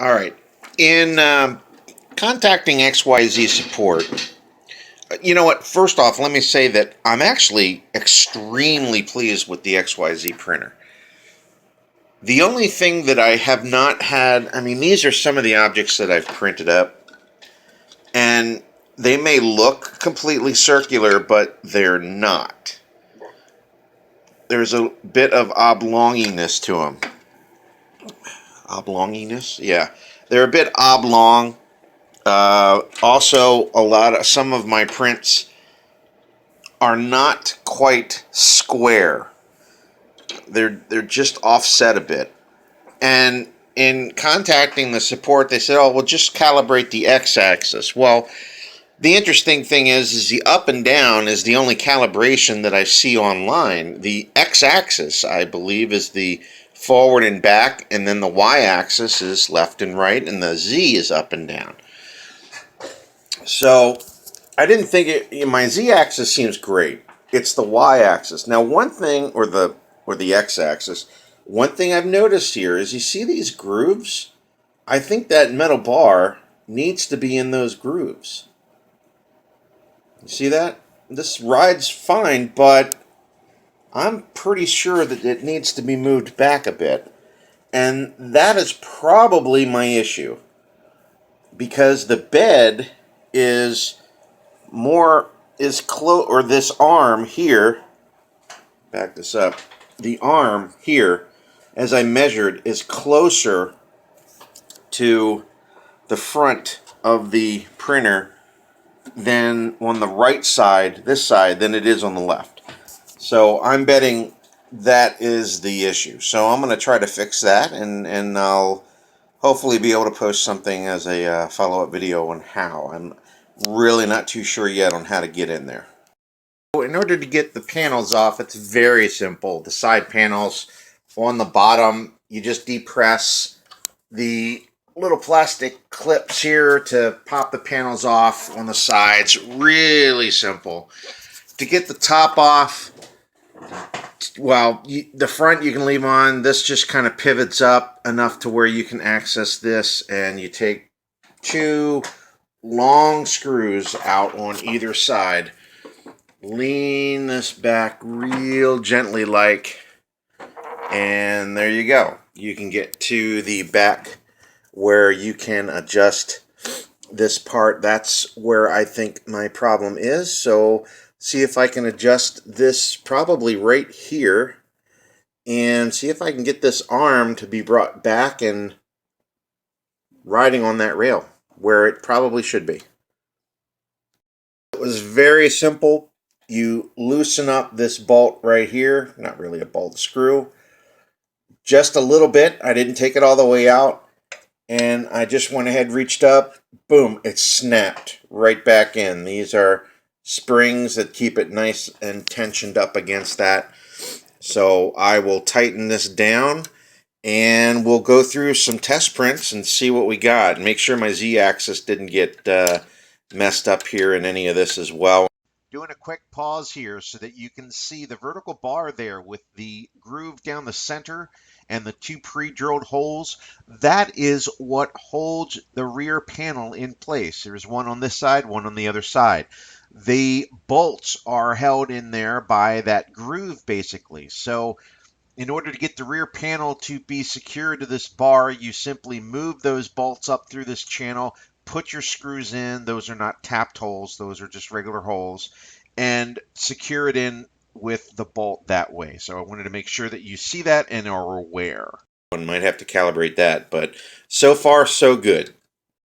All right. In contacting XYZ support, you know what? First off, let me say that I'm actually extremely pleased with the XYZ printer. The only thing that I have not had, I mean, these are some of the objects that I've printed up, and they may look completely circular, but they're not. There's a bit of oblonginess to them. Oblonginess? Yeah. They're a bit oblong. Also, some of my prints are not quite square. They're just offset a bit. And in contacting the support, they said, "Oh, we'll just calibrate the x-axis." Well, the interesting thing is the up and down is the only calibration that I see online. The x-axis, I believe, is the forward and back, and then the y-axis is left and right, and the z is up and down. So I didn't think it. My z-axis seems great. It's the y-axis. Now, one thing, or the x-axis. One thing I've noticed here is you see these grooves? I think that metal bar needs to be in those grooves. You see that? This rides fine, but I'm pretty sure that it needs to be moved back a bit. And that is probably my issue, because the bed is or this arm here, back this up, the arm here, as I measured, is closer to the front of the printer than on the right side, this side, than it is on the left. So I'm betting that is the issue. So I'm going to try to fix that, and I'll hopefully be able to post something as a follow-up video on how. I'm really not too sure yet on how to get in there. In order to get the panels off, it's very simple. The side panels on the bottom, you just depress the little plastic clips here to pop the panels off on the sides. Really simple. To get the top off, well, the front you can leave on. This just kind of pivots up enough to where you can access this, and you take two long screws out on either side. Lean this back real gently and there you go. You can get to the back where you can adjust this part. That's where I think my problem is. So see if I can adjust this probably right here, and see if I can get this arm to be brought back and riding on that rail where it probably should be. It was very simple. You loosen up this bolt right here, not really a bolt, screw, just a little bit. I didn't take it all the way out, and I just went ahead, reached up, boom, it snapped right back in. These are springs that keep it nice and tensioned up against that. So I will tighten this down, and we'll go through some test prints and see what we got. Make sure my z-axis didn't get messed up here in any of this as well. Doing a quick pause here so that you can see the vertical bar there with the groove down the center and the two pre-drilled holes. That is what holds the rear panel in place. There's one on this side, one on the other side. The bolts are held in there by that groove, basically. So in order to get the rear panel to be secured to this bar, you simply move those bolts up through this channel, put your screws in. Those are not tapped holes. Those are just regular holes, and secure it in with the bolt that way. So I wanted to make sure that you see that and are aware. One might have to calibrate that, but so far so good.